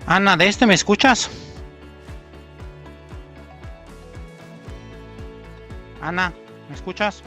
Ana, ¿de este me escuchas? Ana, ¿me escuchas?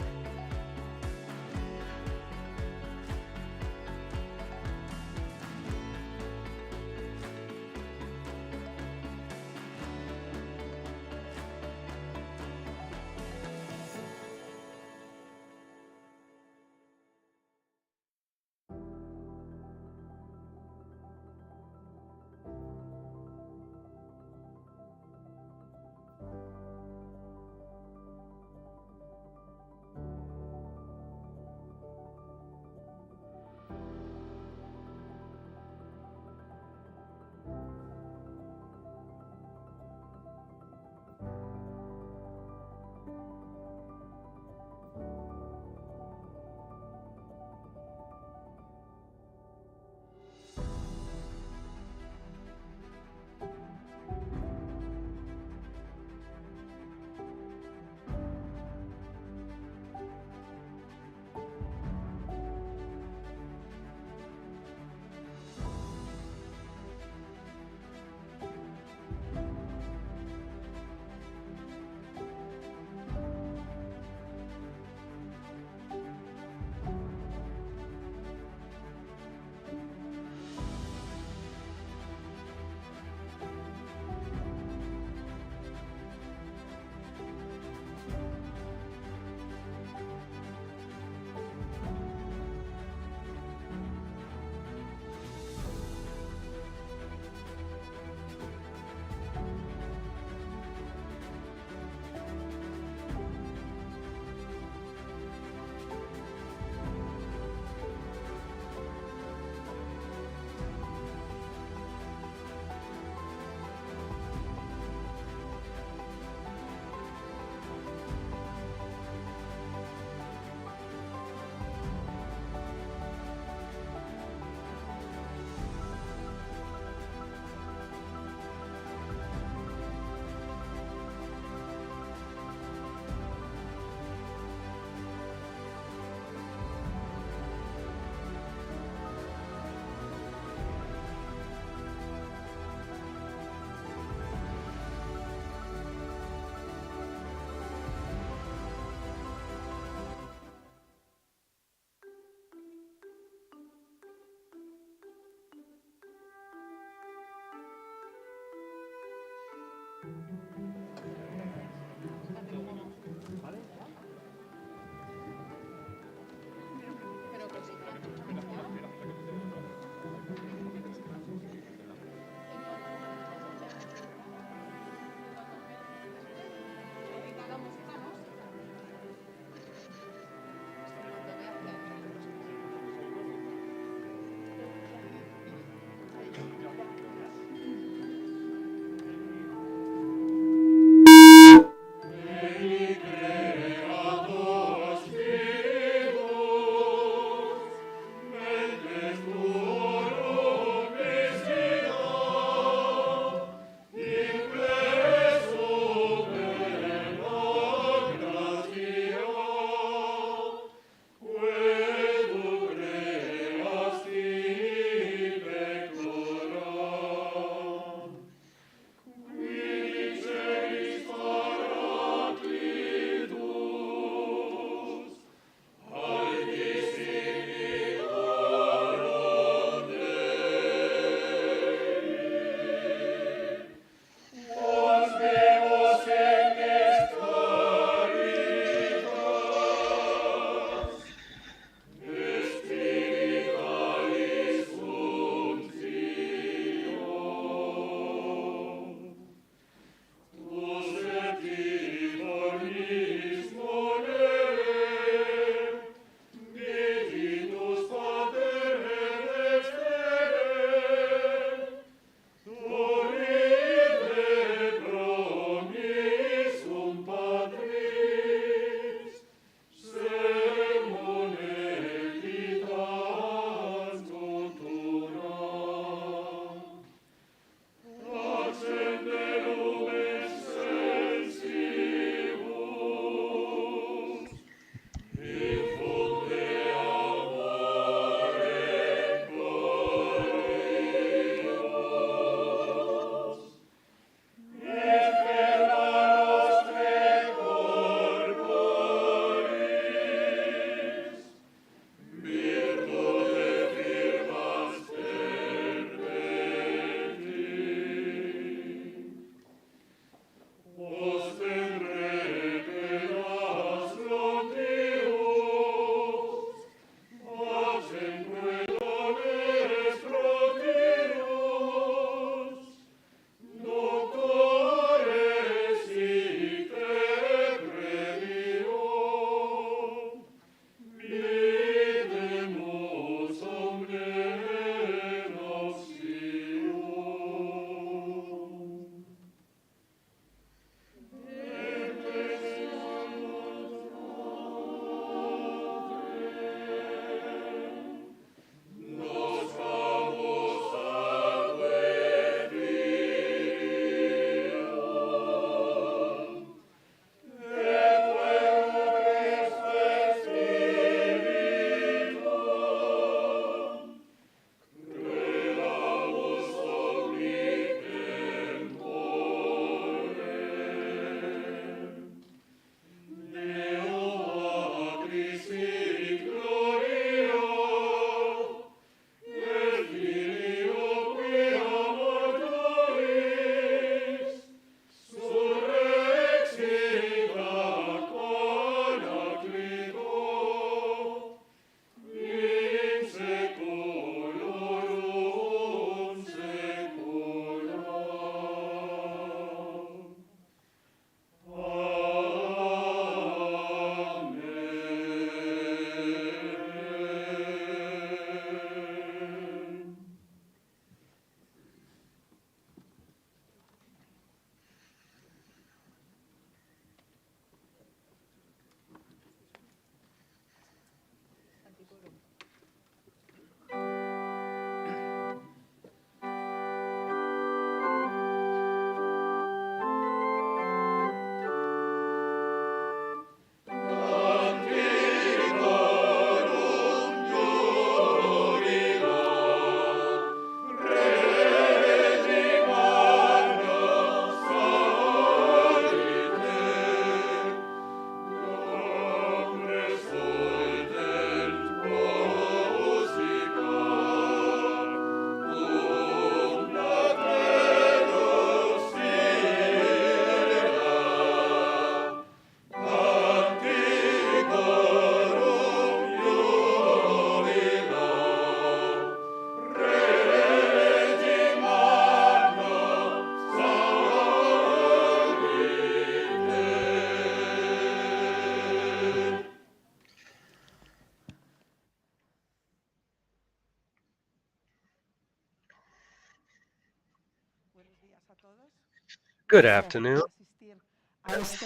Good afternoon.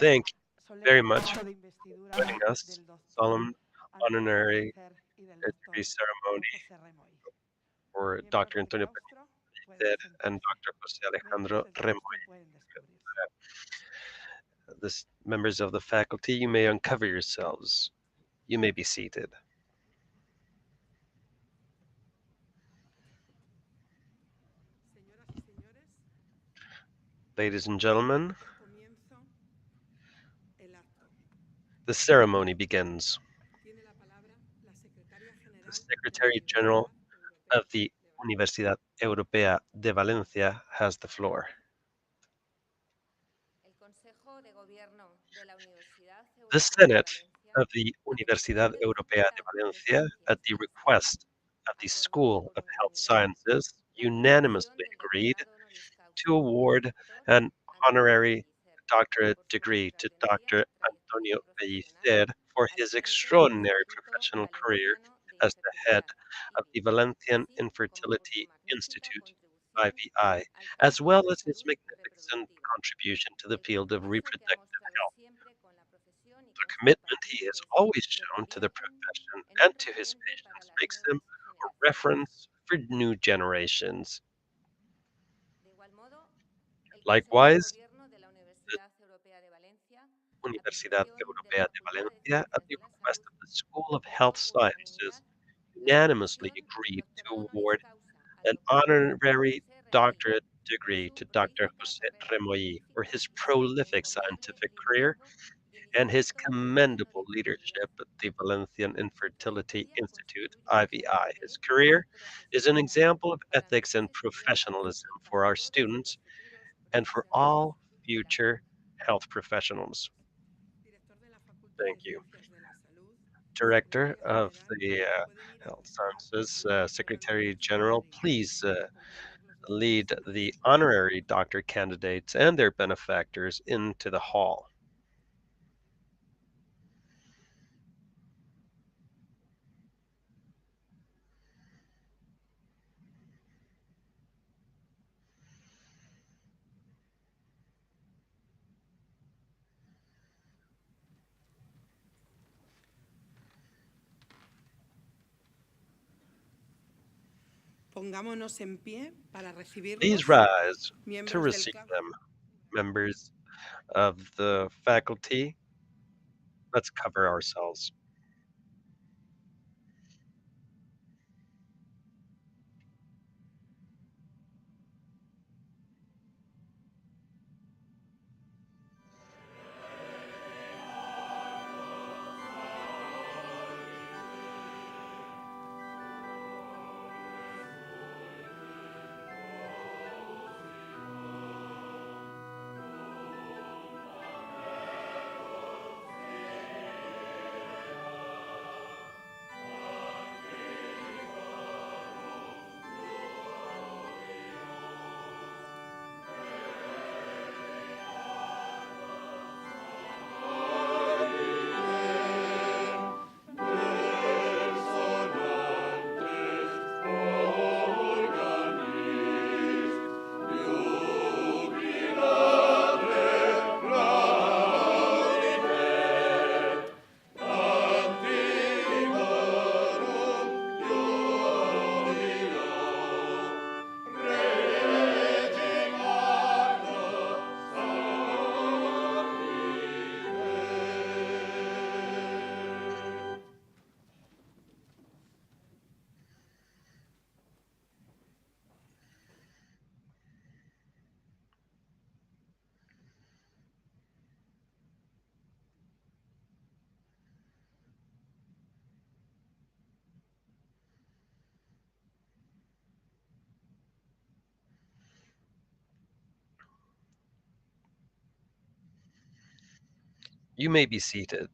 Thank you very solemne much acto for de investidura joining us. del doctor Solemn Antonio honorary Pellicer y del degree doctor ceremony José Remoy. for Miembros Dr. del Antonio claustro pueden Benítez and sentarse. Dr. Jose Miembros Alejandro del Remoy. claustro pueden descubrirse. This members of the faculty, you may uncover yourselves. You may be seated. Señoras y señores, Ladies and gentlemen, da comienzo el acto. the ceremony begins. Tiene la palabra la secretaria The general de la Secretary General Universidad of Europea the de Valencia. Universidad Europea de Valencia has the floor. El Consejo de Gobierno de la Universidad The Europea de Senate Valencia, of the a Universidad petición del Europea de Centro de Valencia, at Ciencias the de la Salud, request of the acordó School por of Health unanimidad Sciences, la concesión unanimously del agreed doctorado honoris to causa al award doctor an Antonio honorary Pellicer doctorate por su degree to extraordinaria Dr. trayectoria Antonio profesional Pellicer for al his frente del extraordinary Instituto professional career Valenciano de as the head Infertilidad, of the IVI, Valencian así como por su Infertility magnífica Institute, contribución IVI, al as campo de well la as his salud magnificent reproductiva, contribution to the el field of compromiso que ha reproductive mostrado health. siempre con la profesión y The con sus commitment he has pacientes always le shown to the convierten profession en un and to his referente para patients las makes him nuevas a generaciones. reference for new generations. De igual modo, el Consejo de Likewise, Gobierno de la the Universidad Europea de Valencia, a Universidad petición de la Europea de Facultad de Valencia, at Ciencias the de la request Salud, of the School of Health acordó por Sciences, unanimidad la unanimously concesión del agreed to doctorado honoris award causa al an doctor honorary José Remoy doctorate por degree su to Dr. prolífica Jose carrera Remoy for científica his y su prolific encomiable scientific career liderazgo y el and his Instituto Valenciano de commendable Infertilidad. leadership at the Valencian Su Infertility trayectoria Institute, constituye un IVI. ejemplo His de ética career is an profesional example of para ethics nuestros and estudiantes professionalism y for para our todos students los futuros and for profesionales all de la future salud. health professionals. Director de la Facultad Thank de you. Ciencias de la Salud, Director Secretaria of General, the pueden ir al Health altar a Sciences, la izquierda de Secretary nuestros General, honoraries please para acompañar los lead después al the salón. honorary doctor candidates and their benefactors into the hall. Pongámonos en pie para Please recibirlos, rise to miembros del receive claustro. them, members of the faculty. Let's cover ourselves. You may be seated.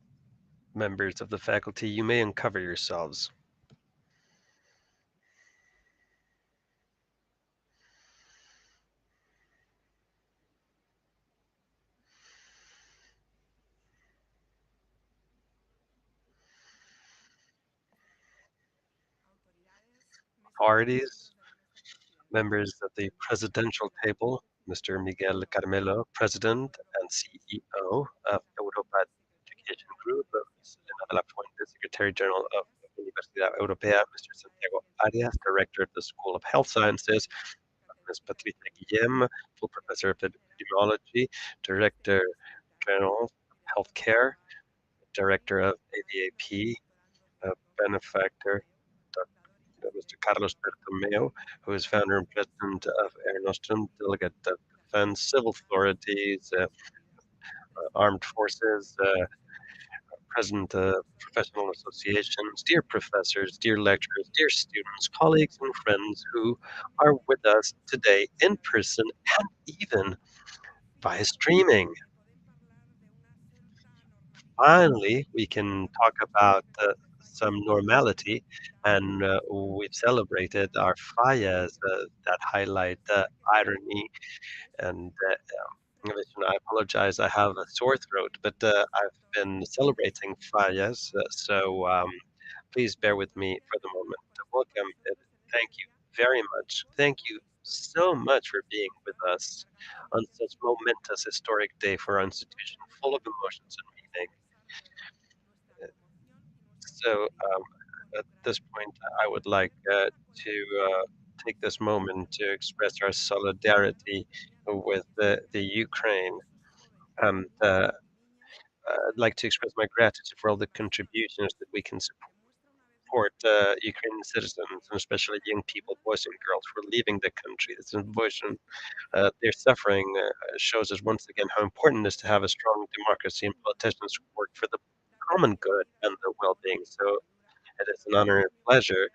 Members of the faculty, you may uncover yourselves. Autoridades, mesa de los Authorities, miembros de la mesa presidencial, members of the miembros de la presidential Universidad, table, Mr. Miguel Carmelo, President and CEO of Europa Education Group, Ms. Elena de la Fuente, Secretary General of Universidad Europea, Mr. Santiago Arias, Director of the School of Health Sciences, Ms. Patricia Guillem, Full Professor of Epidemiology, Director General of Healthcare, Director of AVAP, benefactor, Mr. Carlos Bertomeu, who is founder and president of Air Nostrum, delegate of defense, civil authorities, armed forces, president of professional associations, dear professors, dear lecturers, dear students, colleagues, and friends who are with us today in person and even via streaming. Finally, we can talk about some normality, and we've celebrated our fallas that highlight irony and innovation. I apologize, I have a sore throat, but I've been celebrating fallas, so please bear with me for the moment. Welcome, and thank you very much. Thank you so much for being with us on such momentous historic day for our institution, full of emotions and meaning. So at this point, I would like to take this moment to express our solidarity with the Ukraine. And I'd like to express my gratitude for all the contributions that we can support Ukrainian citizens, and especially young people, boys and girls, who are leaving the country. This invasion, their suffering shows us once again how important it is to have a strong democracy and politicians who work for the common good and the well-being. So it is an honor and pleasure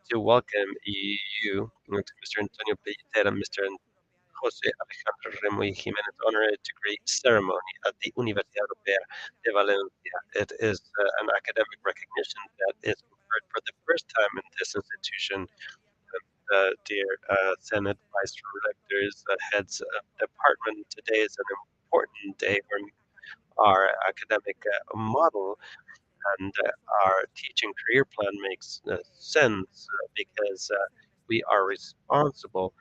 to welcome you to Mr. Antonio Pellitera, Mr. Jose Alejandro Remo y Jimenez honorary degree ceremony at the Universidad Europea de Valencia. It is an academic recognition that is conferred for the first time in this institution. Dear Senate, Vice Rectors, heads of department, today is an important day for our academic model, and our teaching career plan makes sense because we are responsible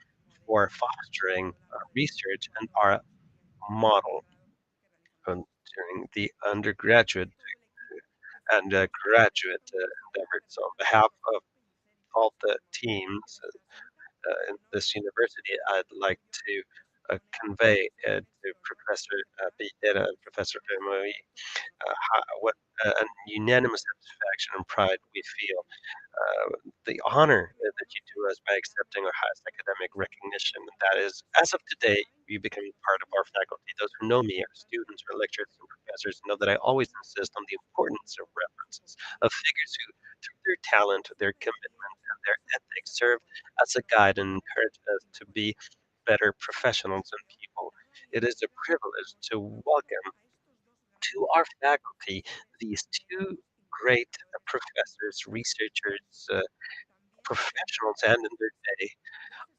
for fostering research and our model during the undergraduate and graduate endeavors. So on behalf of all the teams in this university, I'd like to convey to Professor Bidera and Professor Remoy what an unanimous satisfaction and pride we feel. The honor that you do us by accepting our highest academic recognition. And that is, as of today, you become part of our faculty. Those who know me, our students, our lecturers, and professors, know that I always insist on the importance of references, of figures who, through their talent, their commitment, and their ethics, serve as a guide and encourage us to be better professionals and people. It is a privilege to welcome to our faculty these two great professors, researchers, professionals, and in their day,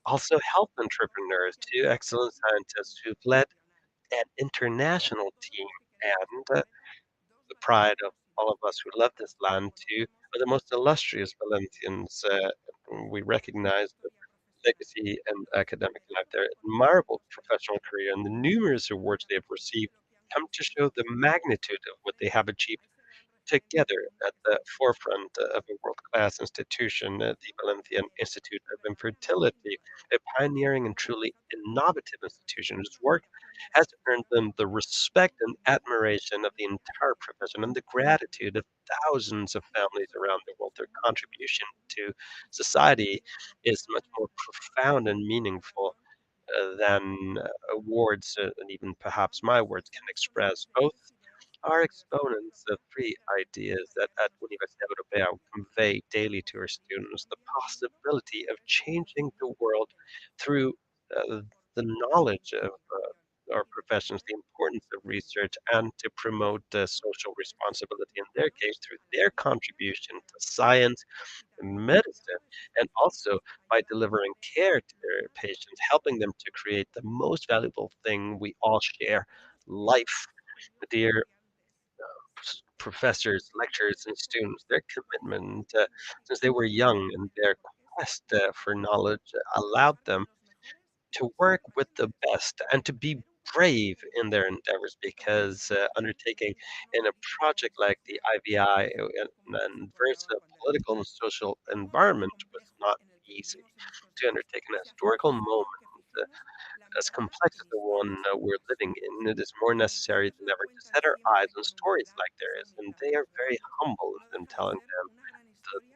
also health entrepreneurs, two excellent scientists who've led an international team and the pride of all of us who love this land, two are the most illustrious Valencians. We recognize the legacy and academic life, their admirable professional career, and the numerous awards they have received come to show the magnitude of what they have achieved together at the forefront of a world-class institution, the Valencian Institute of Infertility, a pioneering and truly innovative institution whose work has earned them the respect and admiration of the entire profession and the gratitude of thousands of families around the world. Their contribution to society is much more profound and meaningful than words, and even perhaps my words can express. Both are exponents of three ideas that at Universidad Europea convey daily to our students: the possibility of changing the world through the knowledge of our professions, the importance of research, and to promote social responsibility, in their case, through their contribution to science and medicine, and also by delivering care to their patients, helping them to create the most valuable thing we all share: life. Dear professors, lecturers, and students, their commitment since they were young and their quest for knowledge allowed them to work with the best and to be brave in their endeavors because undertaking in a project like the IVI in an adverse political and social environment was not easy. To undertake an historical moment uh, as complex as the one we're living in, it is more necessary than ever to set our eyes on stories like theirs, and they are very humble in them telling them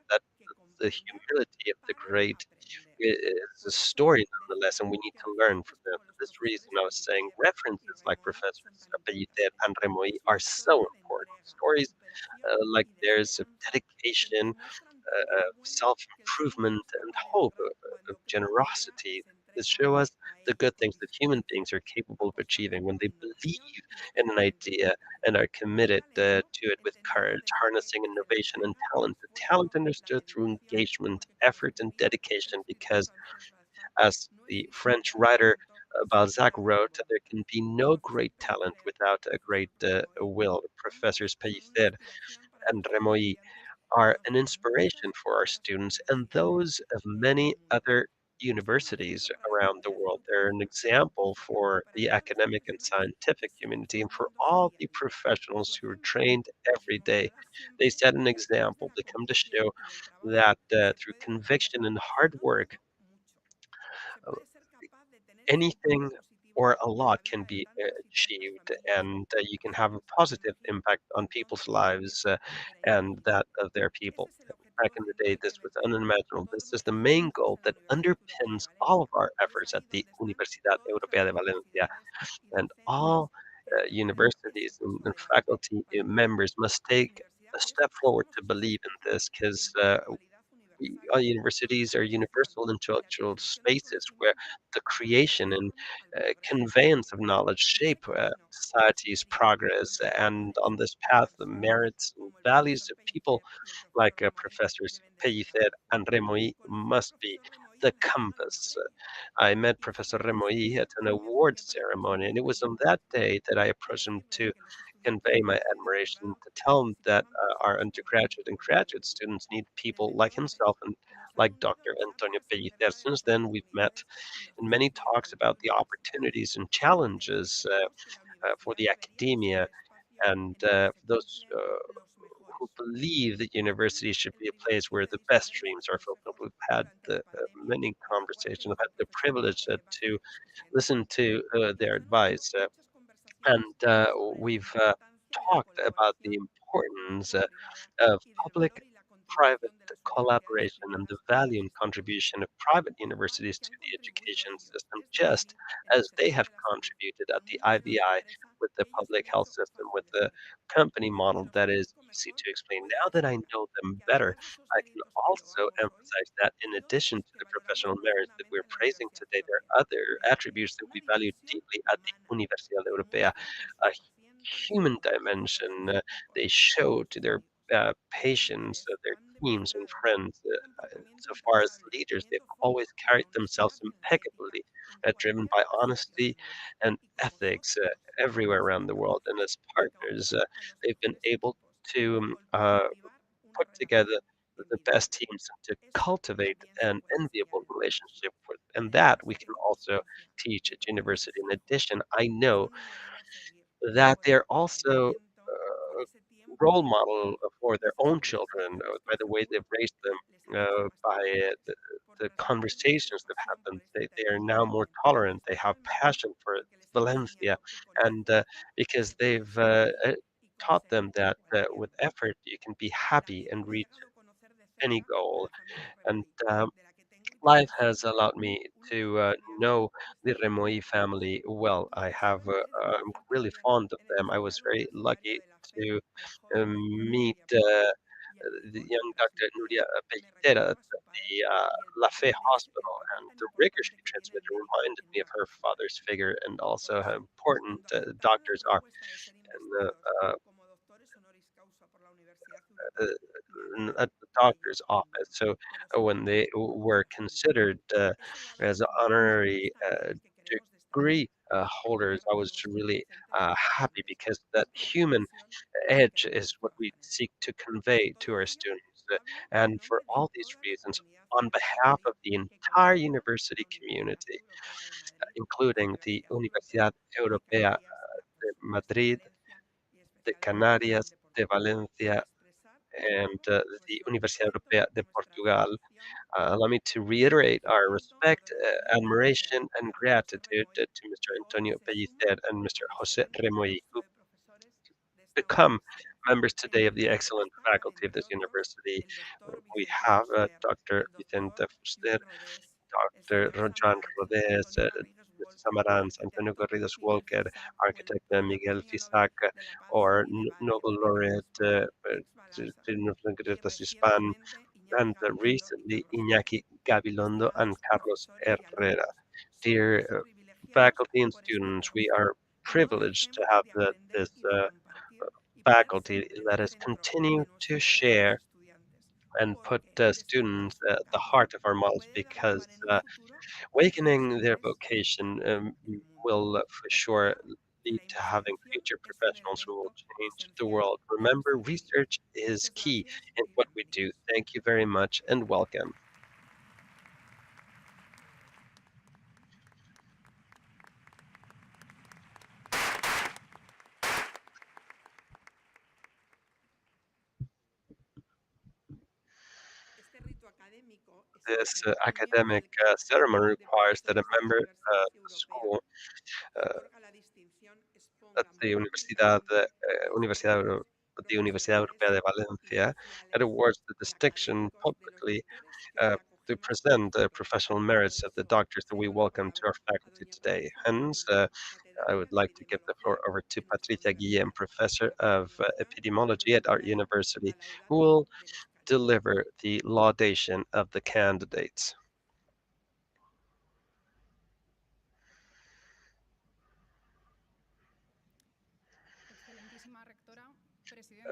that the humility of the great is a story nonetheless, and we need to learn from them. For this reason, I was saying references like Professors Pellicer and Remoy are so important. Stories like theirs of dedication, of self-improvement and hope, of generosity that show us the good things that human beings are capable of achieving when they believe in an idea and are committed to it with courage, harnessing innovation and talent. The talent understood through engagement, effort, and dedication, because as the French writer Balzac wrote, there can be no great talent without a great will. Professors Pellicer and Remoy are an inspiration for our students and those of many other universities around the world. They're an example for the academic and scientific community and for all the professionals who are trained every day. They set an example. They come to show that through conviction and hard work, uh, anything or a lot can be achieved, and you can have a positive impact on people's lives and that of their people. Back in the day, this was unimaginable. This is the main goal that underpins all of our efforts at the Universidad Europea de Valencia, and all universities and faculty members must take a step forward to believe in this, because universities are universal intellectual spaces where the creation and conveyance of knowledge shape society's progress. And on this path, the merits and values of people like Professors Pellicer and Remoy must be the compass. I met Professor Remoy at an award ceremony, and it was on that day that I approached him to convey my admiration, to tell him that our undergraduate and graduate students need people like himself and like Dr. Antonio Pellicer. Since then, we've met in many talks about the opportunities and challenges for the academia and those who believe that universities should be a place where the best dreams are fulfilled. We've had many conversations. I've had the privilege to listen to their advice, and we've talked about the importance of public-private collaboration and the value and contribution of private universities to the education system, just as they have contributed at the IVI with the public health system, with the company model that is easy to explain. Now that I know them better, I can also emphasize that in addition to the professional merits that we're praising today, there are other attributes that we value deeply at the Universidad Europea, a human dimension. They show to their patients, their teams and friends. So far as leaders, they've always carried themselves impeccably, driven by honesty and ethics everywhere around the world. And as partners, they've been able to put together the best teams and to cultivate an enviable relationship with. And that we can also teach at university. In addition, I know that they're also role model for their own children by the way they've raised them, by the conversations they've had them. They are now more tolerant. They have passion for Valencia, and because they've taught them that with effort you can be happy and reach any goal. And life has allowed me to know the Remoy family well. I'm really fond of them. I was very lucky to meet the young Dr. Nuria Pellitera at the La Fe Hospital, and the rigor she transmitted reminded me of her father's figure and also how important doctors are. And uh, at the doctor's office. So when they were considered as honorary degree holders, I was really happy because that human edge is what we seek to convey to our students. And for all these reasons, on behalf of the entire university community, including the Universidad Europea de Madrid, de Canarias, de Valencia, and the Universidad Europea de Portugal. Allow me to reiterate our respect, admiration, and gratitude to Mr. Antonio Pellicer and Mr. Jose Remoy, who become members today of the excellent faculty of this university. We have Dr. Vicente Fuster, Dr. Rojan Rodés, Mr. Samarans, Antonio Garridos Walker, architect Miguel Fisac, or Nobel laureate Greta Sispan, and recently Iñaki Gabilondo and Carlos Herrera. Dear faculty and students, we are privileged to have this faculty let us continue to share and put students at the heart of our models because awakening their vocation will for sure lead to having future professionals who will change the world. Remember, research is key in what we do. Thank you very much and welcome. This academic ceremony requires that a member of the school uh, at the Universidad Europea de Valencia that awards the distinction publicly uh, to present the professional merits of the doctors that we welcome to our faculty today. Hence, I would like to give the floor over to Patricia Guillem, Professor of Epidemiology at our university, who will deliver the laudation of the candidates.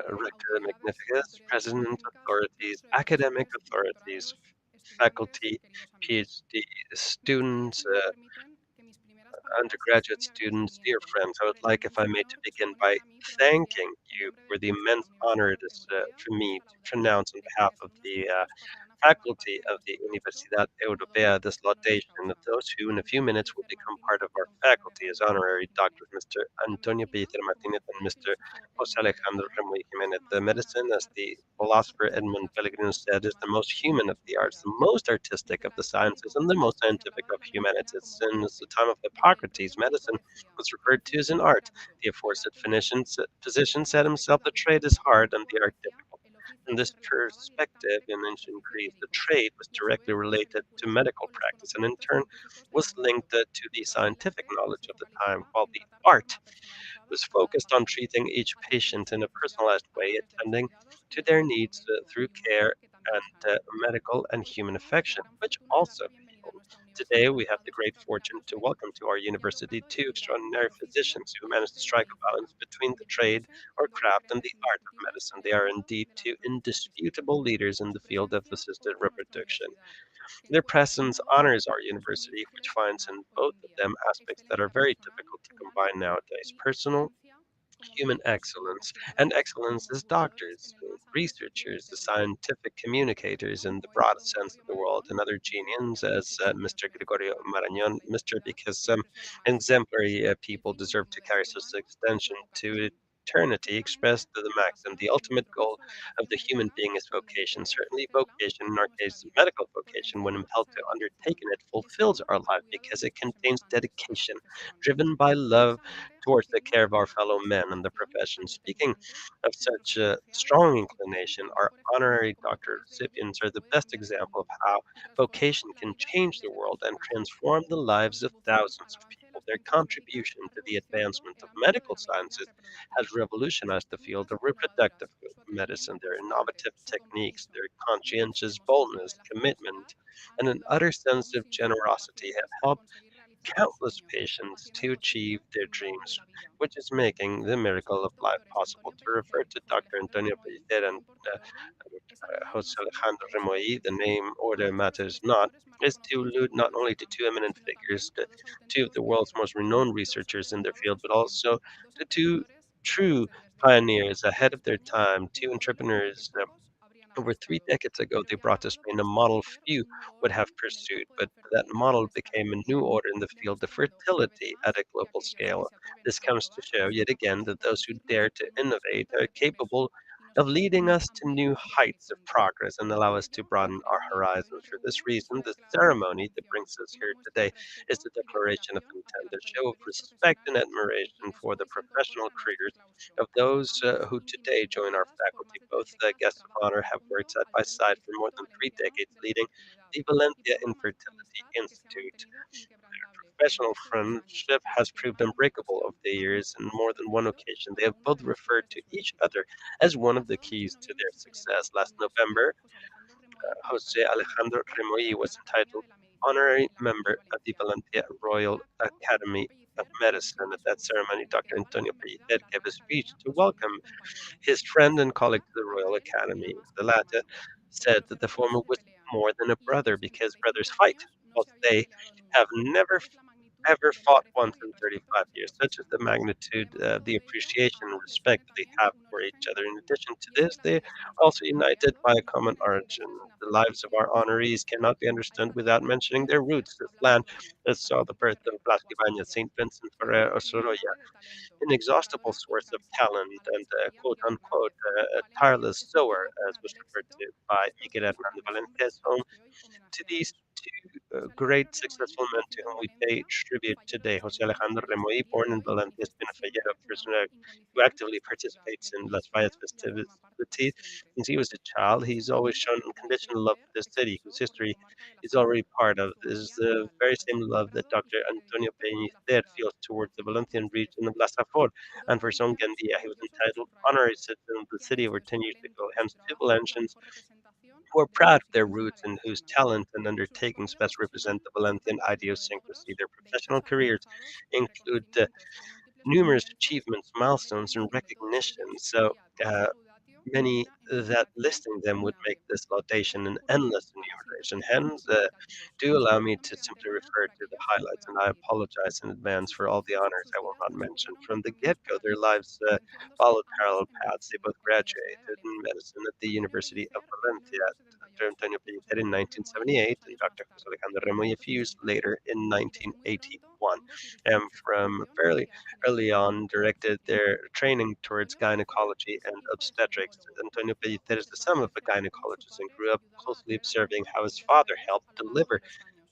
Rector Magnificus, President Authorities, Academic Authorities, Faculty, PhD students, undergraduate students, dear friends, I would like, if I may, to begin by thanking you for the immense honor it is for me to pronounce on behalf of the faculty of the Universidad Europea this laudation of those who, in a few minutes, will become part of our faculty as honorary doctors, Mr. Antonio Pellicer Martinez and Mr. Jose Alejandro Remuy Jimenez. The medicine, as the philosopher Edmund Pellegrino said, is the most human of the arts, the most artistic of the sciences, and the most scientific of humanities. Since the time of Hippocrates, medicine was referred to as an art. The aforesaid physician said himself, the trade is hard and the art difficult. In this perspective, in ancient Greece, the trade was directly related to medical practice and in turn was linked to the scientific knowledge of the time, while the art was focused on treating each patient in a personalized way, attending to their needs through care and medical and human affection, which also healed. Today, we have the great fortune to welcome to our university two extraordinary physicians who managed to strike a balance between the trade or craft and the art of medicine. They are indeed two indisputable leaders in the field of assisted reproduction. Their presence honors our university, which finds in both of them aspects that are very difficult to combine nowadays: personal human excellence, and excellence as doctors, researchers, as scientific communicators in the broadest sense of the word, and other genians as Mr. Gregorio Marañón, Mr. because some exemplary people deserve to carry such extension to eternity, expressed to the maxim, the ultimate goal of the human being is vocation. Certainly, vocation, in our case, medical vocation, when impelled to undertaking it, fulfills our life because it contains dedication, driven by love towards the care of our fellow men in the profession. Speaking of such a strong inclination, our honorary doctorate recipients are the best example of how vocation can change the world and transform the lives of thousands of people. Their contribution to the advancement of medical sciences has revolutionized the field of reproductive medicine. Their innovative techniques, their conscientious boldness, commitment, and an utter sense of generosity have helped countless patients to achieve their dreams, which is making the miracle of life possible. To refer to Dr. Antonio Pellicer and Jose Alejandro Remoy, the name order matters not, is to allude not only to two eminent figures, two of the world's most renowned researchers in their field, but also to two true pioneers ahead of their time, two entrepreneurs Over 3 decades ago, they brought to Spain a model few would have pursued, but that model became a new order in the field of fertility at a global scale. This comes to show yet again that those who dare to innovate are capable of leading us to new heights of progress and allow us to broaden our horizons. For this reason, the ceremony that brings us here today is the declaration of intent, a show of respect and admiration for the professional careers of those who today join our faculty. Both the guests of honor have worked side by side for more than 3 decades, leading the Valencia Infertility Institute. Professional friendship has proved unbreakable over the years. On more than one occasion, they have both referred to each other as one of the keys to their success. Last November, Jose Alejandro Remoy was entitled Honorary Member of the Valencia Royal Academy of Medicine. At that ceremony, Dr. Antonio Pellicer gave a speech to welcome his friend and colleague to the Royal Academy. The latter said that the former was more than a brother because brothers fight, whilst they have never ever fought once in 35 years. Such is the magnitude of the appreciation and respect they have for each other. In addition to this, they are also united by a common origin. The lives of our honorees cannot be understood without mentioning their roots. This land that saw the birth of Blas Ibañez, Saint Vincent Ferrer, or Sorolla, inexhaustible source of talent and quote unquote tireless sower, as was referred to by Miguel Hernando Valencia's home to these two great successful men to whom we pay tribute today. Jose Alejandro Remoy, born in Valencia, has been a Fallero person who actively participates in Las Fallas festivities. Since he was a child, he's always shown unconditional love for the city, whose history he's already part of. This is the very same love that Dr. Antonio Peñicer feels towards the Valencian region of La Safor, and for his own Gandia. He was entitled Honorary Citizen of the city over 10 years ago. Hence, two Valencians who are proud of their roots and whose talent and undertakings best represent the Valencian idiosyncrasy. Their professional careers include numerous achievements, milestones, and recognitions. So, many that listing them would make this laudation an endless enumeration. Hence, do allow me to simply refer to the highlights, and I apologize in advance for all the honors I will not mention. From the get-go, their lives followed parallel paths. They both graduated in medicine at the University of Valencia. Dr. Antonio Pellicer in 1978 and Dr. Jose Alejandro Remoy a few years later in 1981. And from fairly early on directed their training towards gynecology and obstetrics. Antonio Pellicer is the son of a gynecologist and grew up closely observing how his father helped deliver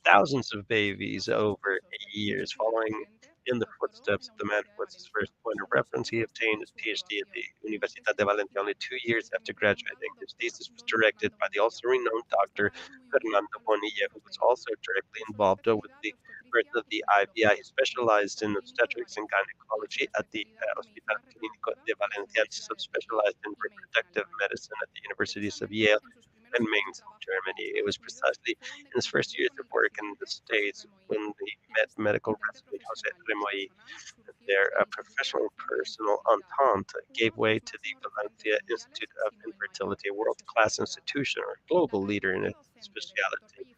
thousands of babies over years. Following in the footsteps of the man who was his first point of reference, he obtained his PhD at the Universidad de Valencia only 2 years after graduating. His thesis was directed by the also renowned Dr. Fernando Bonilla, who was also directly involved with the birth of the IVI. He specialized in obstetrics and gynecology at the Hospital Clínico de Valencia and subspecialized in reproductive medicine at the Universities of Yale and Mainz in Germany. It was precisely in his first years of work in the States when he met medical resident Jose Remoy. Their professional and personal entente gave way to the Valencia Institute of Infertility, a world-class institution or global leader in its specialty.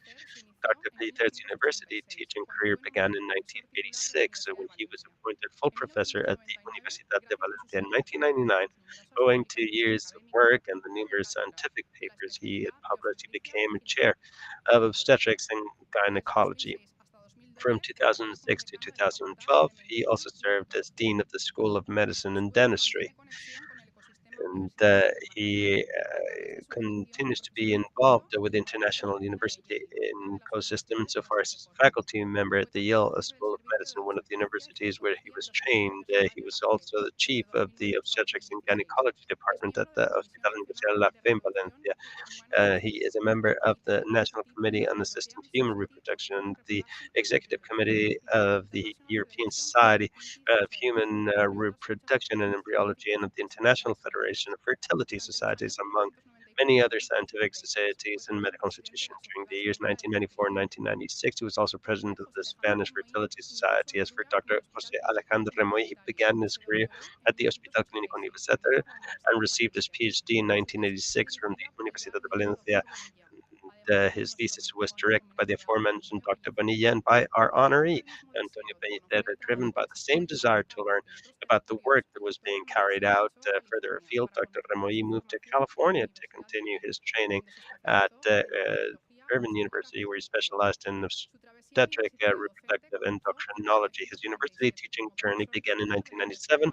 Dr. Pellicer's university teaching career began in 1986 when he was appointed full professor at the Universidad de Valencia in 1999. Owing to years of work and the numerous scientific papers he had published, he became a chair of obstetrics and gynecology. From 2006 to 2012, he also served as dean of the School of Medicine and Dentistry, and he continues to be involved with the International University in ecosystem insofar as he's a faculty member at the Yale School of Medicine, one of the universities where he was trained. He was also the chief of the obstetrics and gynecology department at the Hospital Universidad La Fe in Valencia. He is a member of the National Committee on Assisted Human Reproduction, the Executive Committee of the European Society of Human Reproduction and Embryology, and of the International Federation of Fertility Societies, among many other scientific societies and medical institutions. During the years 1994 and 1996, he was also president of the Spanish Fertility Society. As for Dr. Jose Alejandro Remoy, he began his career at the Hospital Clínico Universitario and received his PhD in 1986 from the Universidad de Valencia. his thesis was directed by the aforementioned Dr. Bonilla and by our honoree, Antonio Peñitera, driven by the same desire to learn about the work that was being carried out further afield. Dr. Remoy moved to California to continue his training at Urban University, where he specialized in obstetric, reproductive, endocrinology. His university teaching journey began in 1997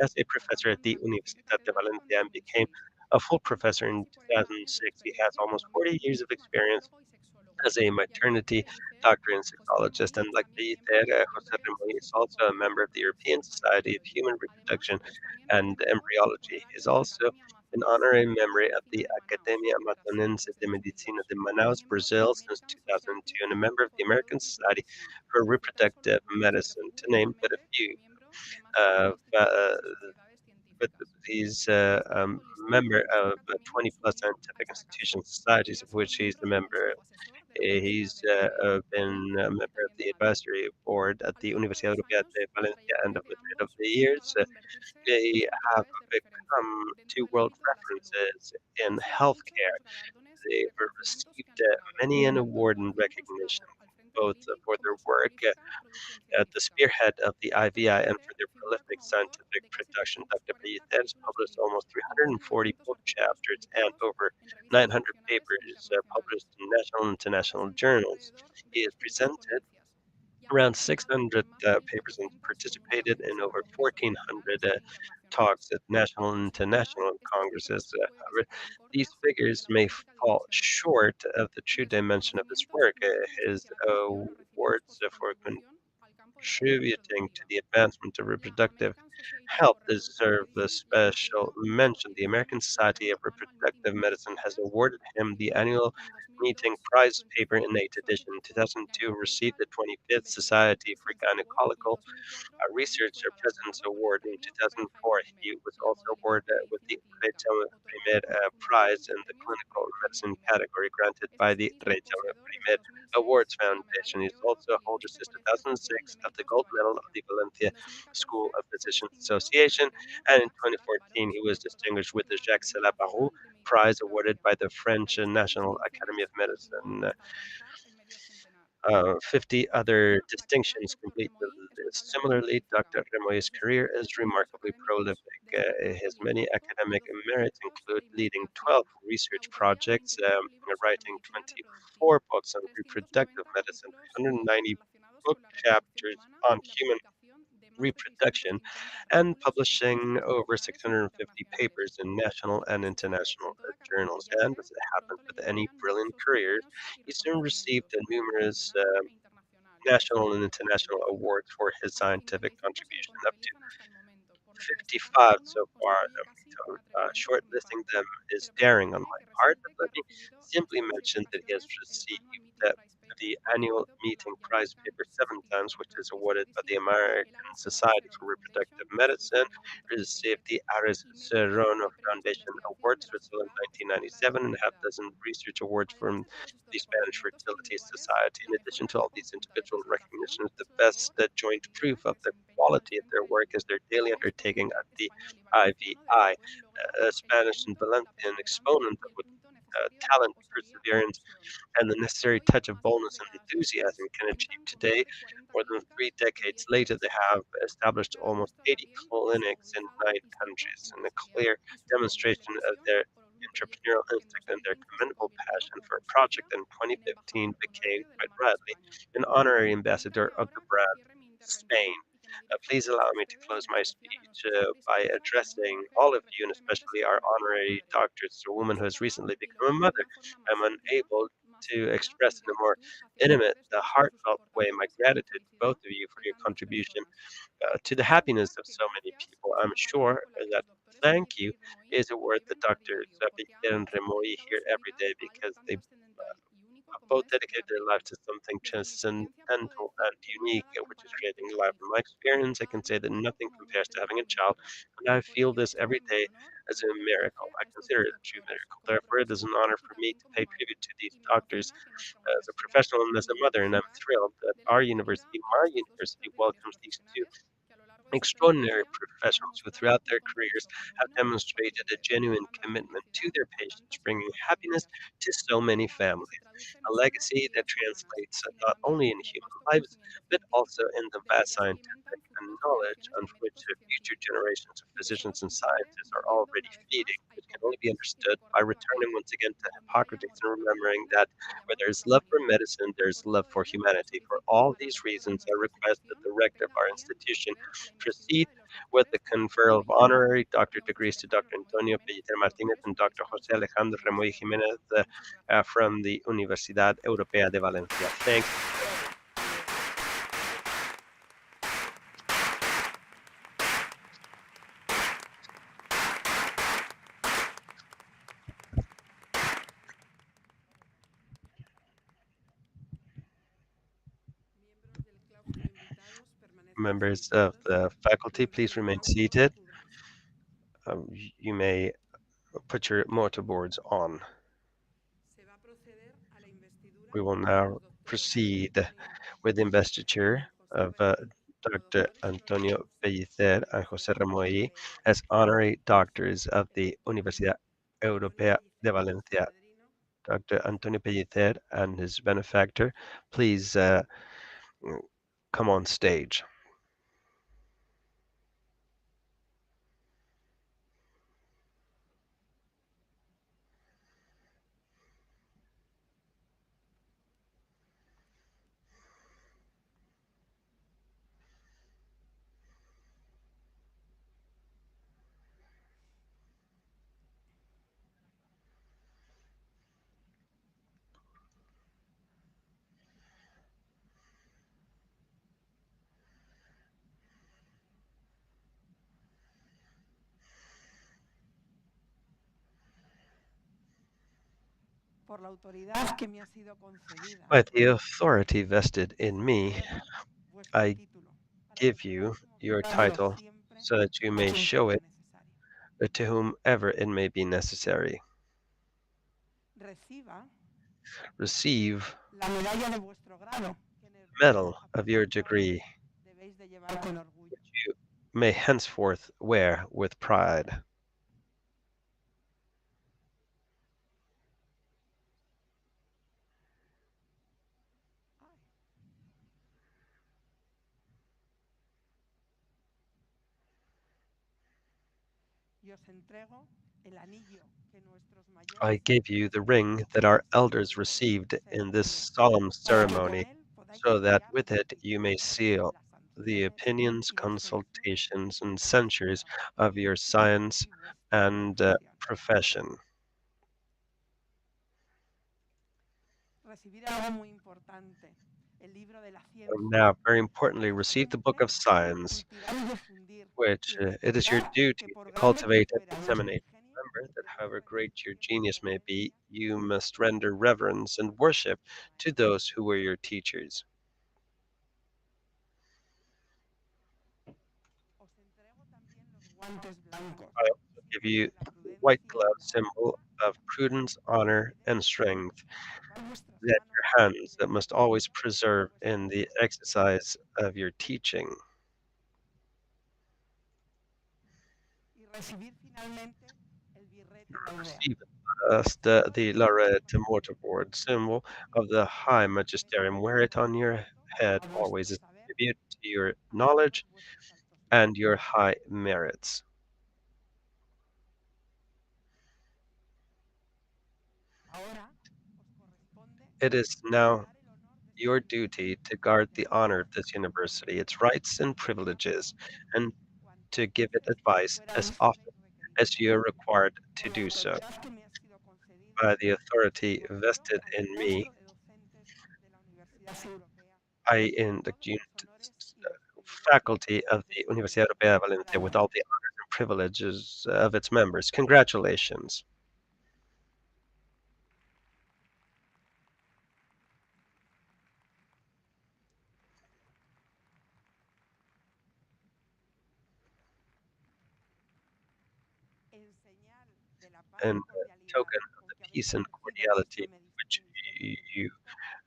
as a professor at the Universidad de Valencia and became a full professor in 2006. He has almost 40 years of experience as a maternity doctor and sexologist, and like Peter, José Remoy is also a member of the European Society of Human Reproduction and Embryology. He is also an honorary member of the Academia Amazonense de Medicina de Manaus, Brazil, since 2002, and a member of the American Society for Reproductive Medicine, to name but a few of but he's a member of 20 plus scientific institutions, societies, of which he's a member. He's been a member of the advisory board at the Universidad Europea de Valencia and of Madrid over the years. They have become two world references in healthcare. They've received many an award and recognition, both for their work at the spearhead of the IVI and for their prolific scientific production. Dr. Pellicer has published almost 340 book chapters and over 900 papers published in national and international journals. He has presented around 600 papers and participated in over 1,400 talks at national and international congresses. However, these figures may fall short of the true dimension of his work. His awards for contributing to the advancement of reproductive health deserve a special mention. The American Society of Reproductive Medicine has awarded him the annual meeting prize paper in 8th edition. In 2002, received the 25th Society for Gynecological Research President's Award. In 2004, he was also awarded with the Rachel Primer Prize in the Clinical Medicine category granted by the Rachel Primer Awards Foundation. He is also a holder since 2006 of the Gold Medal of the Valencia School of Physicians Association, and in 2014 he was distinguished with the Jacques Salabarou Prize awarded by the French National Academy of Medicine. 50 other distinctions complete the list. Similarly, Dr. Remoy's career is remarkably prolific. His many academic merits include leading 12 research projects, writing 24 books on reproductive medicine, 190 book chapters on human reproduction, and publishing over 650 papers in national and international journals. And as it happens with any brilliant career, he soon received numerous national and international awards for his scientific contribution, up to 55 so far. Shortlisting them is daring on my part, but let me simply mention that he has received the annual meeting prize paper 7 times, which is awarded by the American Society for Reproductive Medicine, received the Ares Serrano Foundation Award, Switzerland 1997, and a half dozen research awards from the Spanish Fertility Society. In addition to all these individual recognitions, the best joint proof of the quality of their work is their daily undertaking at the IVI, a Spanish and Valencian exponent of what talent, perseverance, and the necessary touch of boldness and enthusiasm can achieve today. More than 3 decades later, they have established almost 80 clinics in 9 countries, and a clear demonstration of their entrepreneurial instinct and their commendable passion for a project in 2015 became, quite rightly, an honorary ambassador of the brand Spain. Please allow me to close my speech by addressing all of you, and especially our honorary doctors, a woman who has recently become a mother. I'm unable to express in a more intimate, heartfelt way my gratitude to both of you for your contribution to the happiness of so many people. I'm sure that thank you is a word that Dr. Piquet and Remoy hear every day because they both dedicated their lives to something transcendental and unique, which is creating life. In my experience, I can say that nothing compares to having a child, and I feel this every day as a miracle. I consider it a true miracle. Therefore, it is an honor for me to pay tribute to these doctors as a professional and as a mother, and I'm thrilled that our university, my university, welcomes these two extraordinary professionals who throughout their careers have demonstrated a genuine commitment to their patients, bringing happiness to so many families. A legacy that translates not only in human lives, but also in the vast scientific and knowledge on which the future generations of physicians and scientists are already feeding, which can only be understood by returning once again to Hippocrates and remembering that where there's love for medicine, there's love for humanity. For all these reasons, I request that the rector of our institution proceed with the conferral of honorary doctor degrees to Dr. Antonio Pellicer Martinez and Dr. José Alejandro Remoy Jiménez from the Universidad Europea de Valencia. Thank members of the faculty, please remain seated. You may put your mortarboards on. We will now proceed with the investiture of Dr. Antonio Pellicer and José Remoy as honorary doctors of the Universidad Europea de Valencia. Dr. Antonio Pellicer and his benefactor, please come on stage. By the authority vested in me, I give you your title so that you may show it to whomever it may be necessary. Receive the medal of your degree, which you may henceforth wear with pride. I give you the ring that our elders received in this solemn ceremony, so that with it you may seal the opinions, consultations, and censures of your science and profession. Now, very importantly, receive the Book of Science, which it is your duty to cultivate and disseminate. Remember that however great your genius may be, you must render reverence and worship to those who were your teachers. I also give you the white glove symbol of prudence, honor, and strength that your hands that must always preserve in the exercise of your teaching. Receive the laureate mortarboard symbol of the high magisterium. Wear it on your head always as a tribute to your knowledge and your high merits. It is now your duty to guard the honor of this university, its rights and privileges, and to give it advice as often as you are required to do so. By the authority vested in me, I induct you into faculty of the Universidad Europea de Valencia with all the honors and privileges of its members. Congratulations. And token of the peace and cordiality which you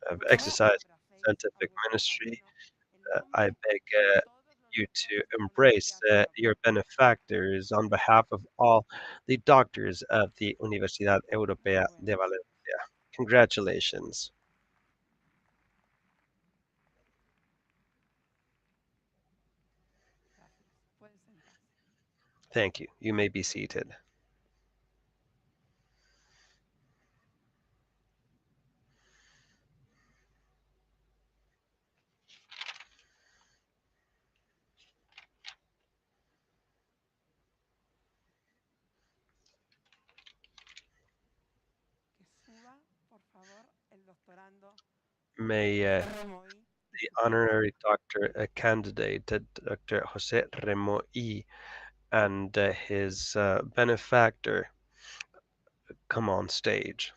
have exercised in scientific ministry, I beg you to embrace your benefactors on behalf of all the doctors of the Universidad Europea de Valencia. Congratulations. Thank you. You may be seated. May the honorary doctor candidate, Dr. Jose Remoy, and his benefactor come on stage.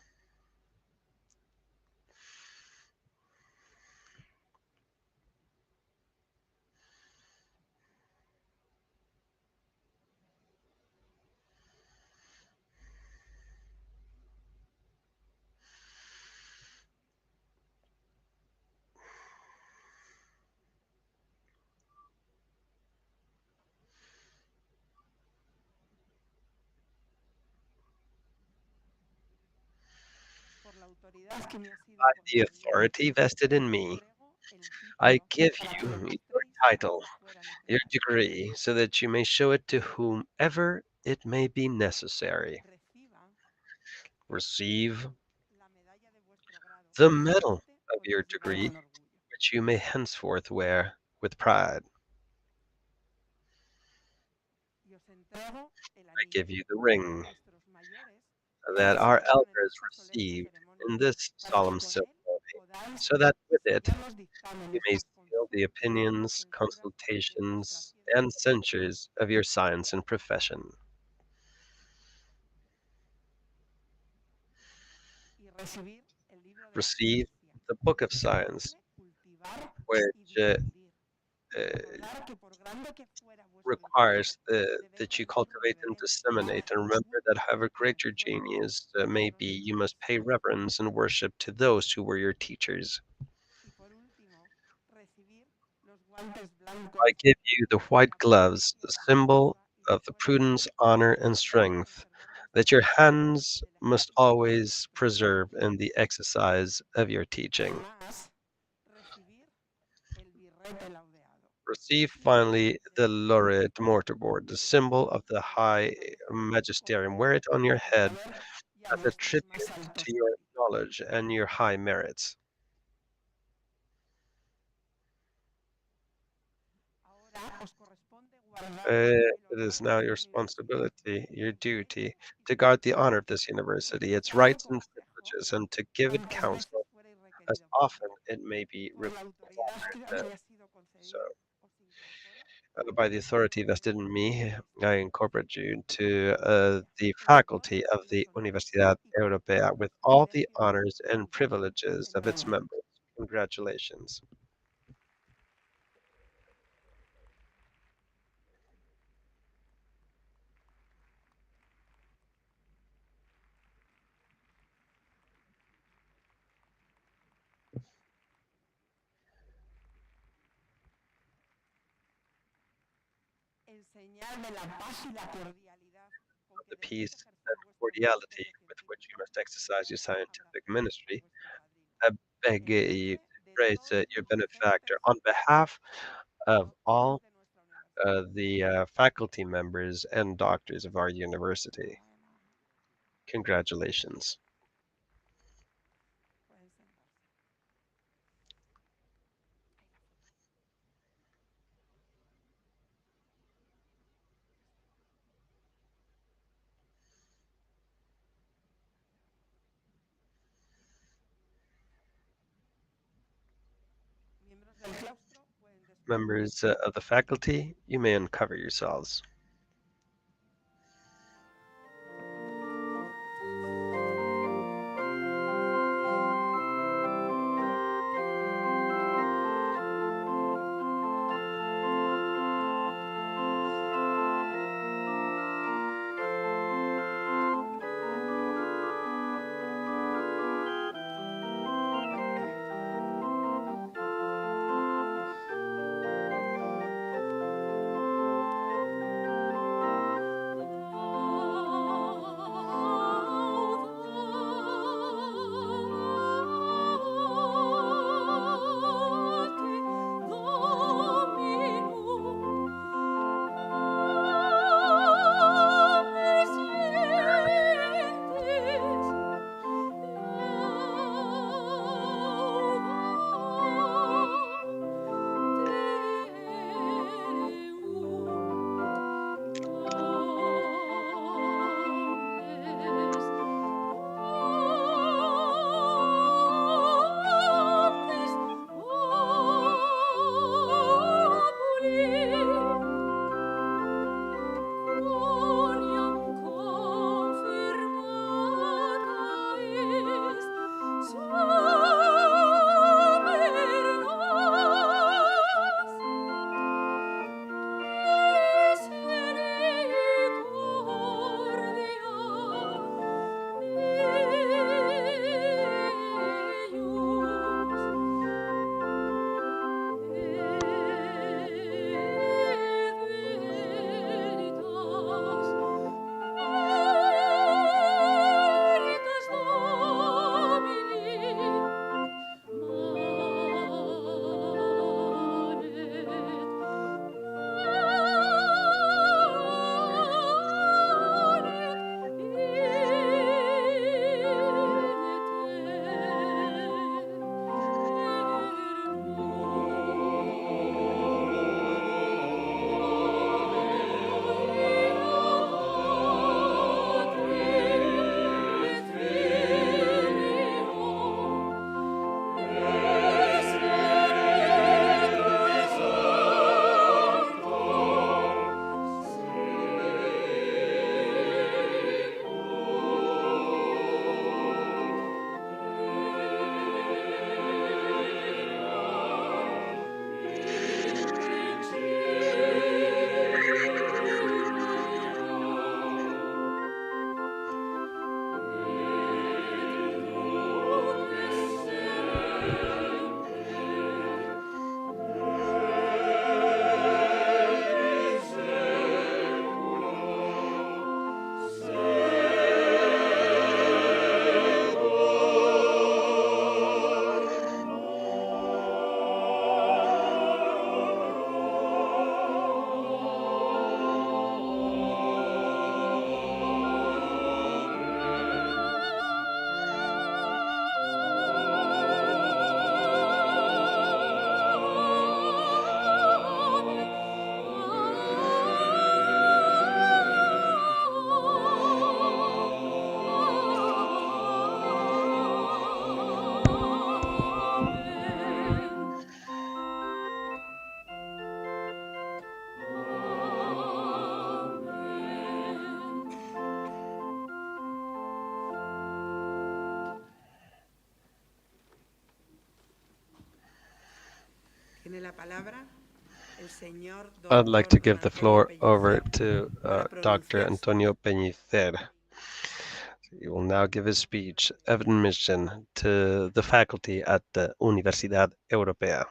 By the authority vested in me, I give you your title, your degree, so that you may show it to whomever it may be necessary. Receive the medal of your degree, which you may henceforth wear with pride. I give you the ring that our elders received in this solemn ceremony, so that with it you may seal the opinions, consultations, and censures of your science and profession. Receive the Book of Science, which requires that you cultivate and disseminate. And remember that however great your genius may be, you must pay reverence and worship to those who were your teachers. I give you the white gloves, a symbol of the prudence, honor, and strength that your hands must always preserve in the exercise of your teaching. Receive finally the laureate mortarboard, the symbol of the high magisterium. Wear it on your head as a tribute to your knowledge and your high merits. It is now your responsibility, your duty, to guard the honor of this university, its rights and privileges, and to give it counsel as often it may be required. So, by the authority vested in me, I incorporate you to the faculty of the Universidad Europea with all the honors and privileges of its members. Congratulations. The peace and cordiality with which you must exercise your scientific ministry, I beg you to embrace your benefactor on behalf of all the faculty members and doctors of our university. Congratulations. Members of the faculty, you may uncover yourselves. Tiene la palabra el señor I'd like to doctor give the Antonio floor over Pellicer to para Dr. pronunciarse. Antonio Peñicer. He will now give his speech of admission to the faculty at the Universidad Europea.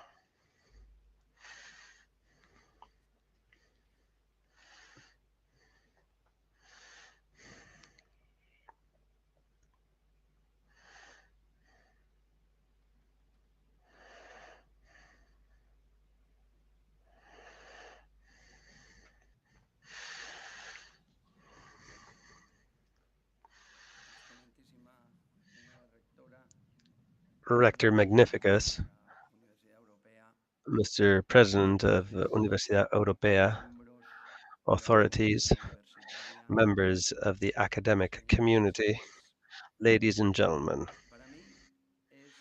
Excelentísima señora rectora, Rector Magnificus, Universidad Europea, Mr. President of the Universidad Europea, miembros authorities, universitaria, members of the academic community, ladies and gentlemen. para mí es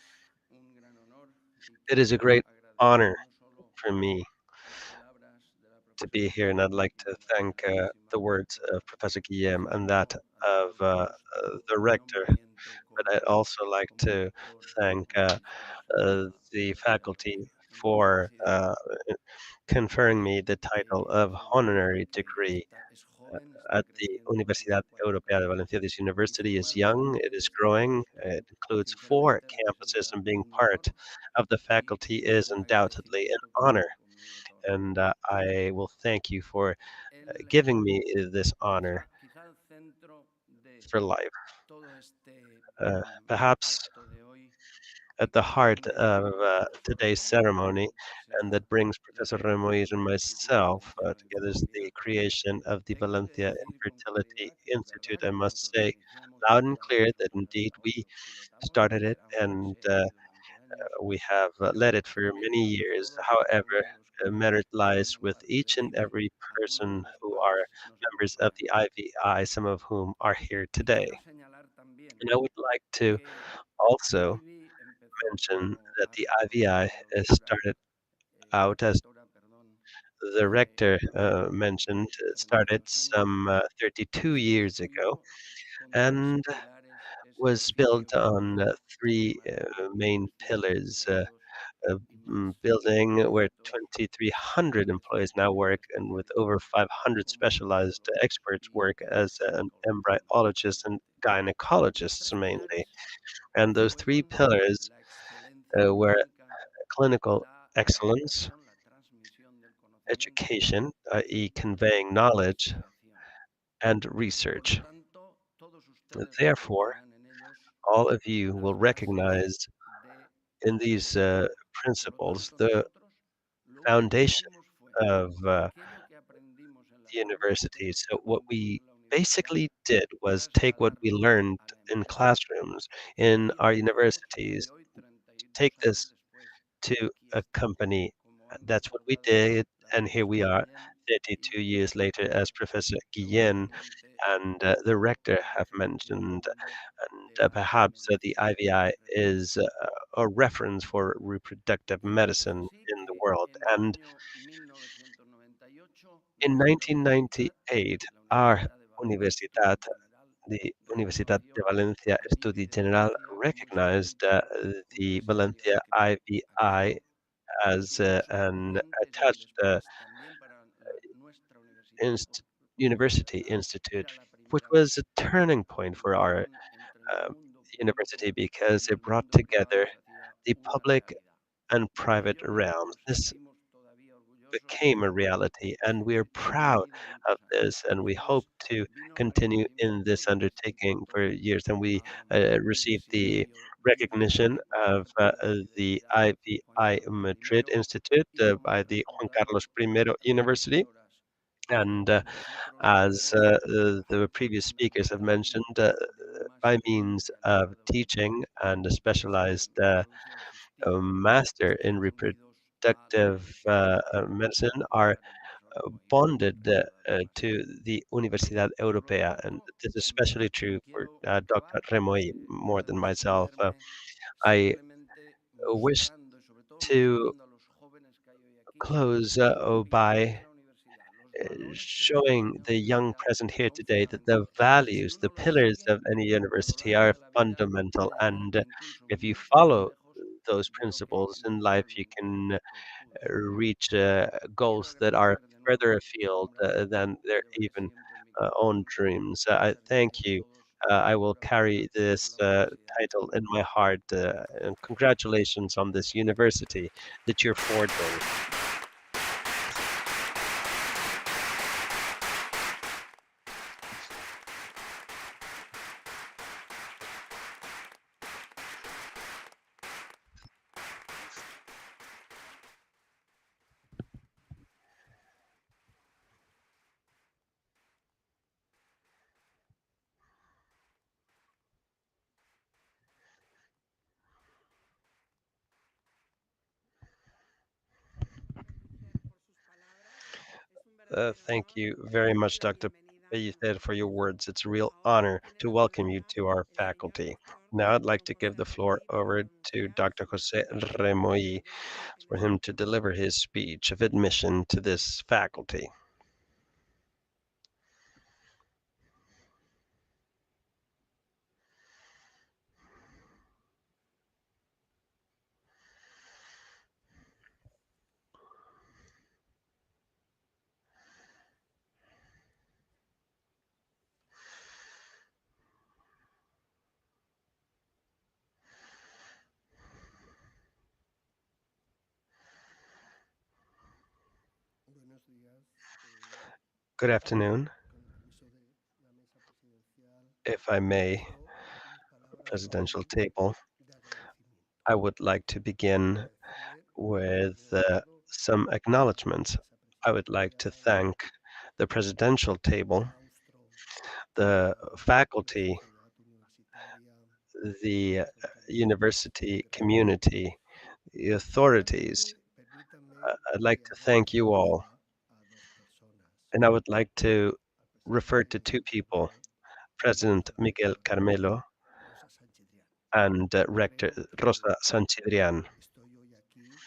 un gran honor y It is a quiero great agradecer honor no solo for me las palabras de la to be profesora here, and I'd like y to de la thank the excelentísima words of Professor Guillem and that felicito a of todos por the el rector, nombramiento but I'd also like como to rector thank honoris causa de la the Universidad faculty Europea. En mi for universidad conferring me the title of debo decir honorary que degree es joven, está at the creciendo, Universidad tiene 40 Europea de campus Valencia. This university y is formar young, it parte de is este growing, claustro it includes 4 sinceramente campuses, representa and being un honor part of the y faculty is un undoubtedly an agradecimiento honor. conmigo todos. And I will thank you for El, giving me this honor quizá el centro de for life. todo este Perhaps acto de hoy y at the que heart pretende of unir a profesor today's Remoy ceremony, and sea that brings la Professor creación Remois and del Instituto myself Valencia together, is the Infertilidad. creation of the Tengo que Valencia decir con Infertility claridad que es Institute. verdad I que must nosotros say iniciamos loud and clear mucho that su indeed we desarrollo, pilotamos y started it lideramos and ese eje durante años, we have pero led it for también many a years. todos y cada However, uno de los que merit lies forman with parte each del and eje, every algunos de person los who cuales are nos members of acompañan. the IVI, some of whom are here Y today. quiero señalar también And I would like to que also IVI empezó mention como that the acto de IVI investidura, started out, la as rectora, perdón, the rector hace mentioned, started 32 años some y 32 se years ago construyó con 3 and pilares ese was built edificio on de 3 más de main 2.200 pillars. empleados A y más de building where 500 2,300 employees now work, and with especialistas over 500 como specialized ginecólogos experts y work as embryologists and Los gynecologists tres mainly. pilares And those 3 fueron pillars la excelencia were académica, clinical la excellence, comunicación, la transmisión del conocimiento education, i.e., y conveying la knowledge, investigación. and Por lo research. tanto, todos ustedes Therefore, reconocerán en ellos all of you las will bases recognize de in la these universidad. Por lo principles tanto, the nosotros lo único que foundation hicimos fue of aquello que aprendimos en the las aulas university. de So, what aprendimos we en la universidad, basically did was take what we trasladarlo learned a la in empresa. classrooms in Y our tenemos a universities, día de hoy, take 32 años this después, to aquí a estamos. company. Como han That's what we recordado did, la and here we profesora are Guillén y 32 el years later, rector, as Professor Guillen probablemente and the rector have mentioned. símbolo And de la perhaps the medicina IVI is reproductiva. a reference for reproductive Tanto es medicine así in the que world. en el And año 1998 in nuestra universidad, 1998, la our Universidad de Valencia Universidad, Estudi General, the Universidad de reconoció Valencia a IBI Estudi de General, Valencia como recognized excelente the universitario. Valencia IVI Aquello as supuso un an antes y un attached después también para nuestra universidad, porque de university verdad institute, era la which primera vez was a turning que point for our unieron entre el mundo university público because y it el brought mundo privado together y se hacía the una public realidad. and De private ello realms. nos This sentimos todavía orgullosos became a después reality, and we are de proud cumplidos of muchos años. this, and we hope Después to vino el continue in reconocimiento this del undertaking for Instituto years. And we received the Universitario de recognition Investigación of y the Diversidad Juan IVI Carlos Madrid I Institute y como by the Juan recordaron Carlos I otras University. profesoras And nosotros as tenemos la the función previous speakers have fundamental mentioned, de un by máster means of especializado teaching and a en medicina specialized reproducción asistida, master in estamos unidos a la reproductive Universidad Europea, medicine como are decía el profesor Remoy, bonded recordado más. to the Universidad Por lo Europea, and tanto, this is especially true for quiero Dr. acabar Remoy more than myself. despedirme I simplemente wish mostrando y sobre todo to mostrando a los jóvenes que hay hoy aquí close el capital de by la universidad, los valores que nos showing enseña la the young universidad present here son today that the fundamentales y si values, the uno los pillars sigue of any a lo university largo are de la vida fundamental. puede llegar And incluso if you mucho más follow lejos those de lo que principles in life, you inicialmente can reach goals that are further afield than their even own dreams. I thank you. I will carry this title in my heart. And congratulations on this university that you're forging. Thank you very much, Dr. Pellicer, for your words. It's a real honor to welcome you to our faculty. Now I'd like to give the floor over to Dr. Jose Remoy for him to deliver his speech of admission to this faculty. Buenos días. Good afternoon. Con el permiso de la mesa presidencial, If I may, inicio mis palabras presidential con table, de agradecimiento. I would like to begin Agradecer, with primero de todo, some acknowledgements. mesa I would like to thank the presidential table, claustro, the la faculty, comunidad universitaria, the los compañeros university de trabajo. community, the authorities. Especialmente, permítanme I'd like que to haga thank you all, referencia a dos personas, and I would like to al refer presidente to two Miguel people, Carmelo y a President nuestra Miguel rectora Carmelo Rosa Sánchez-Drián. and Rector Creo Rosa que Sanchidrian. estoy hoy aquí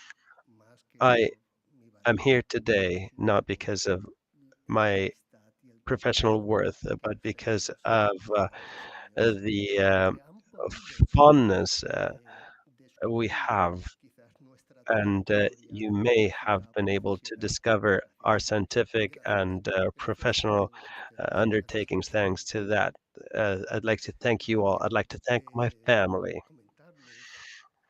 más que I por mi am here valía, today sino not por because of la my amistad y el professional prestigio worth, que but because ofrecemos of a nuestra universidad the y que han podido fondness we descubrir have, quizás nuestra and trayectoria you may have científica, been able to profesional y discover our social. scientific Gracias. and Gracias a professional todos ustedes. Gracias por undertakings. su Thanks to apoyo. that, I'd like to thank you all. I'd like to thank my family. Comentarles,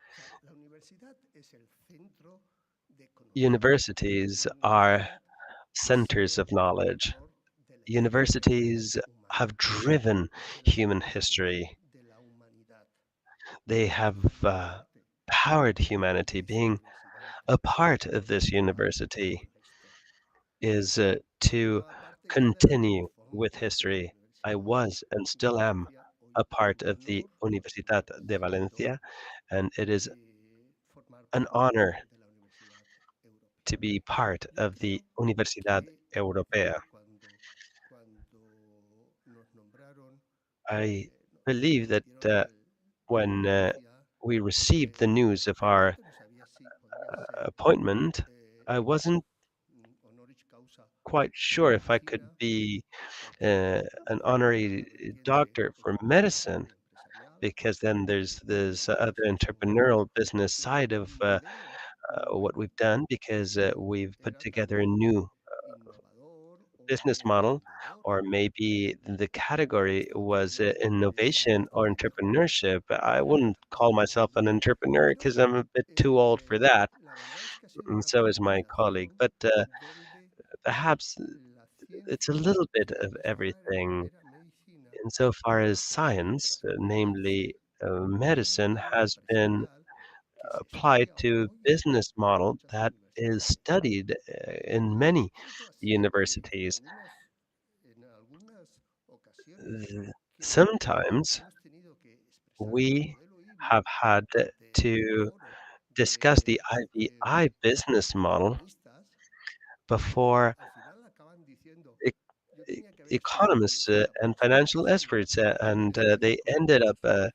o sea, la universidad es el centro de conocimiento. Universities La are universidad ha centers sido of el knowledge. motor de la historia Universities humana, have driven de la human progresión history. de la humanidad. They Y have formar parte powered de humanity. esa Being universidad a es part of this continuar university con la historia. is to Forma parte ya de, continue formo with parte de la history. I Universidad was and de still am Valencia. Hoy a es part un of the honor y un Universidad de agradecimiento Valencia, and it is formar an parte honor de la Universidad Europea. to be part Yo of the creo Universidad que Europea. cuando nos nombraron, I nos believe that dieron la when noticia, we received the news of our sinceramente no sabía si podría ser appointment, I wasn't honoris causa quite en sure if I could medicina, be porque an quizá en honorary la vertiente doctor for profesional medicine, y empresarial, because then there's this other profesional entrepreneurial business y side of idea what nueva, we've done, because we've put era together a también new innovador o business model, emprendedor. or maybe the category was Efectivamente, es innovation or bastante mejor entrepreneurship. I ganar wouldn't call un myself an apellido, entrepreneur pero because I'm a bit too old for that, la verdad es que ha sido and una so is my colleague. combinación But donde perhaps la it's a ciencia little bit y en of nuestra everything era medicina insofar as puede science, transformarse namely en un medicine, modelo has been empresarial que se applied estudia to hoy business en model muchas that is universidades. studied in Y many tanto así que universities. en algunas ocasiones que Sometimes hemos tenido que expresar el we modelo have híbrido had ante el to foro discuss de the IVI business model economistas, before al final acaban diciendo, e- yo tenía que haber estudiado economists medicina and para ser financial empresario, experts, pero and he they elegido ended up economía.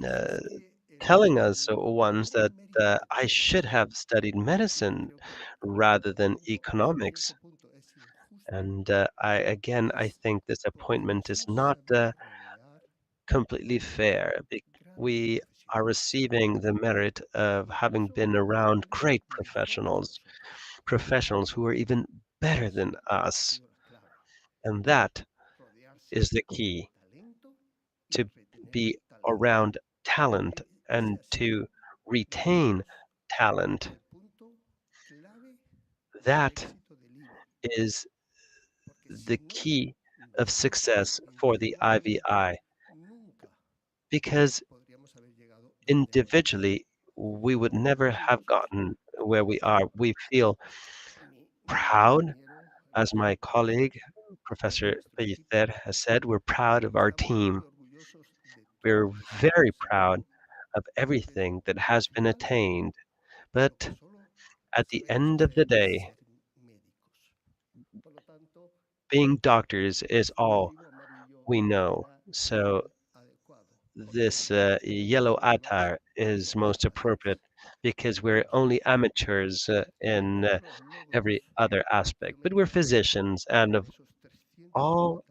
Y uh, es que telling us ones gran that mérito que I tenemos should have studied y que medicine creo que rather hasta than cierto economics. punto es injusto, And I es think this porque appointment nos is hemos not sabido rodear completely de fair. grandes We are receiving the merit of having been around great professionals who are even better than us. And that is the key, to be around talent and to retain talent. That is the key of success for the IVI, because individually we would never have gotten where we are. We feel proud, as my colleague, Professor Pellicer, has said, we're proud of our team. We're very proud of everything that has been attained. But at the end of the day, being doctors is all we know. So this yellow attire is most appropriate because we're only amateurs in every other aspect. But we're physicians, and of all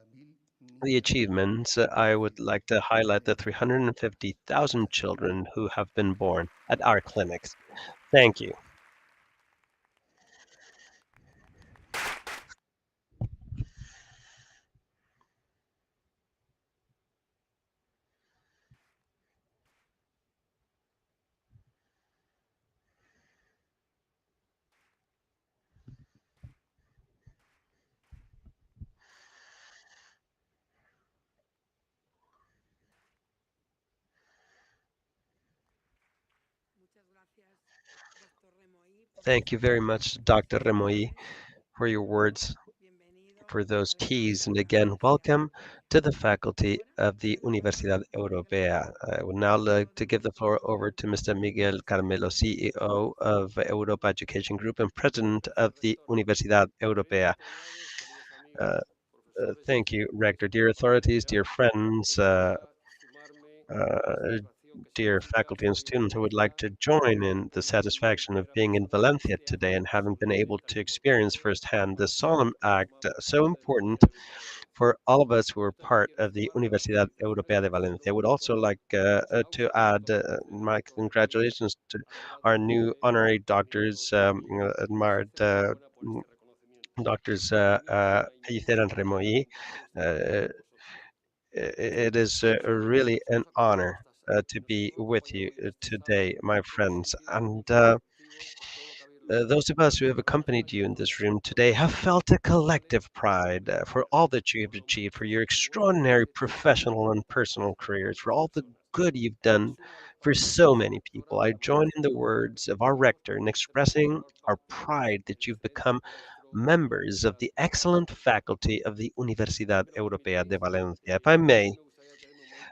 the achievements, I would like to highlight the 350,000 children who have been born at our clinics. Thank you. Thank you very much, Dr. Remoy, for your words, for those keys. And again, welcome to the faculty of the Universidad Europea. I would now like to give the floor over to Mr. Miguel Carmelo, CEO of Europa Education Group and President of the Universidad Europea. Uh, Thank you, Rector. Dear authorities, dear friends, uh, dear faculty and students, I would like to join in the satisfaction of being in Valencia today and having been able to experience firsthand the solemn act so important for all of us who are part of the Universidad Europea de Valencia. I would also like to add my congratulations to our new honorary doctors, admired doctors Pellicer and Remoy. Uh, it is really an honor to be with you today, my friends. And those of us who have accompanied you in this room today have felt a collective pride for all that you have achieved, for your extraordinary professional and personal careers, for all the good you've done for so many people. I join in the words of our rector in expressing our pride that you've become members of the excellent faculty of the Universidad Europea de Valencia. If I may,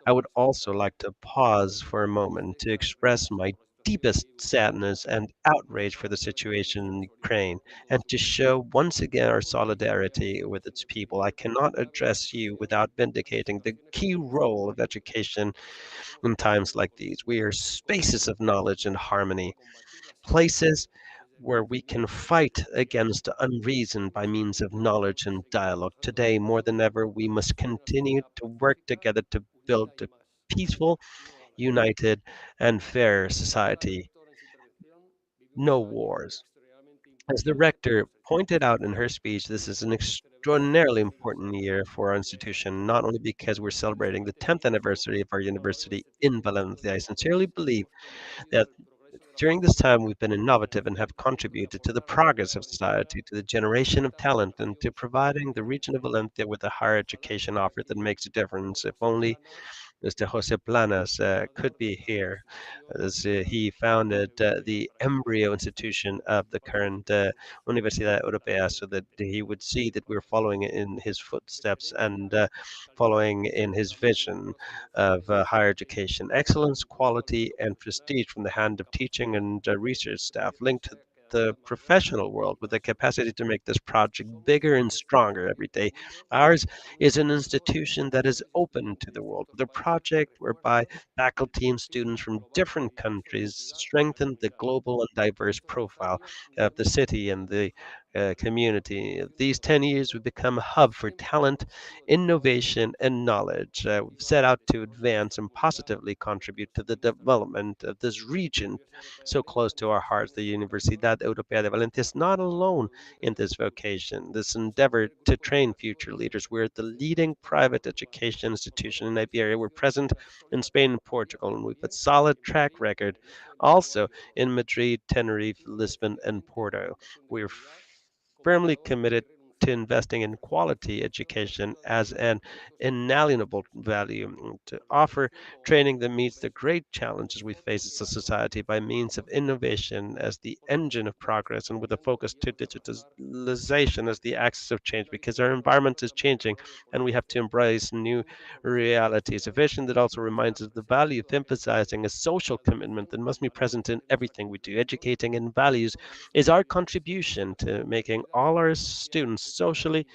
I would also like to pause for a moment to express my deepest sadness and outrage for the situation in Ukraine and to show once again our solidarity with its people. I cannot address you without vindicating the key role of education in times like these. We are spaces of knowledge and harmony, places where we can fight against unreason by means of knowledge and dialogue. Today, more than ever, we must continue to work together to build a peaceful, united, and fair society. No wars. As the rector pointed out in her speech, this is an extraordinarily important year for our institution, not only because we're celebrating the 10th anniversary of our university in Valencia. I sincerely believe that during this time, we've been innovative and have contributed to the progress of society, to the generation of talent, and to providing the region of Valencia with a higher education offer that makes a difference. If only Mr. Jose Planas could be here, as he founded the embryo institution of the current Universidad Europea, so that he would see that we're following in his footsteps and following in his vision of higher education. Excellence, quality, and prestige from the hand of teaching and research staff linked to the professional world with the capacity to make this project bigger and stronger every day. Ours is an institution that is open to the world, with a project whereby faculty and students from different countries strengthen the global and diverse profile of the city and the community. These 10 years, we've become a hub for talent, innovation, and knowledge. We've set out to advance and positively contribute to the development of this region so close to our hearts. The Universidad Europea de Valencia is not alone in this vocation, this endeavor to train future leaders. We're the leading private education institution in Iberia. We're present in Spain and Portugal, and we've a solid track record also in Madrid, Tenerife, Lisbon, and Porto. We're firmly committed to investing in quality education as an inalienable value, to offer training that meets the great challenges we face as a society by means of innovation as the engine of progress and with a focus to digitalization as the axis of change, because our environment is changing and we have to embrace new realities. A vision that also reminds us of the value of emphasizing a social commitment that must be present in everything we do. Educating in values is our contribution to making all our students socially,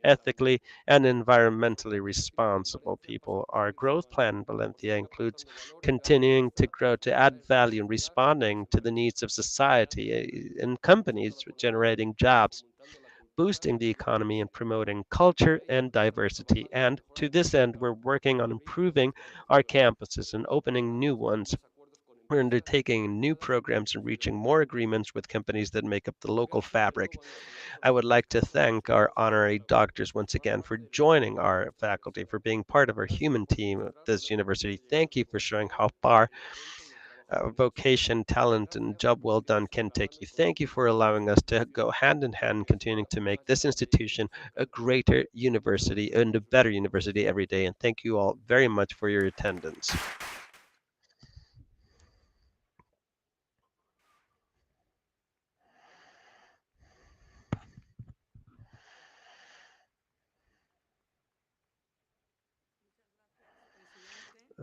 ethically, and environmentally responsible people. Our growth plan in Valencia includes continuing to grow, to add value, and responding to the needs of society and companies, generating jobs, boosting the economy, and promoting culture and diversity. And to this end, we're working on improving our campuses and opening new ones. We're undertaking new programs and reaching more agreements with companies that make up the local fabric. I would like to thank our honorary doctors once again for joining our faculty, for being part of our human team at this university. Thank you for showing how far vocation, talent, and job well done can take you. Thank you for allowing us to go hand in hand, continuing to make this institution a greater university and a better university every day. And thank you all very much for your attendance.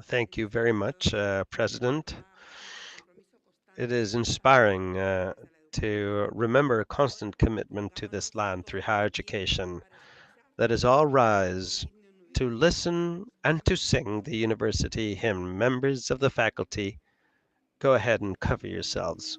Thank you very much, President. It is inspiring to remember a constant commitment to this land through higher education. Let us all rise to listen and to sing the university hymn. Members of the faculty, go ahead and cover yourselves.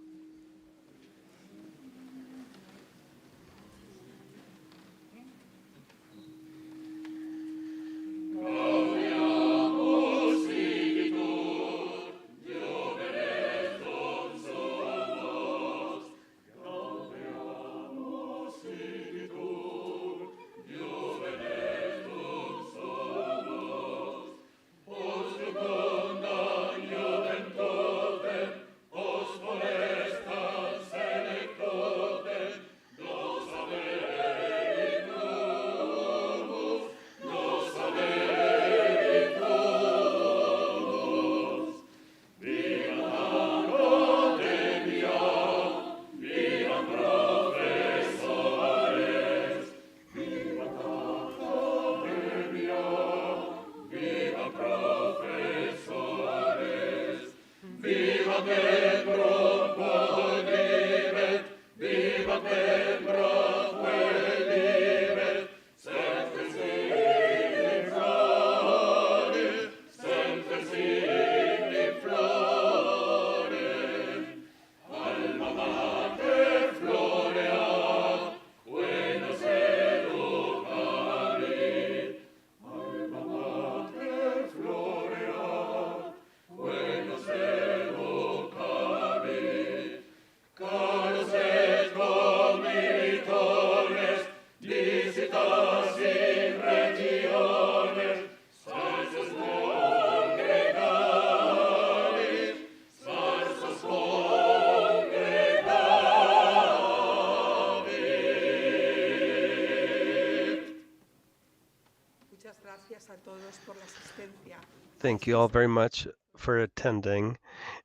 Thank you all very much for attending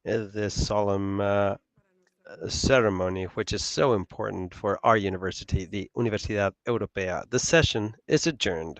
this solemn ceremony, which is so important for our university, the Universidad Europea. The session is adjourned.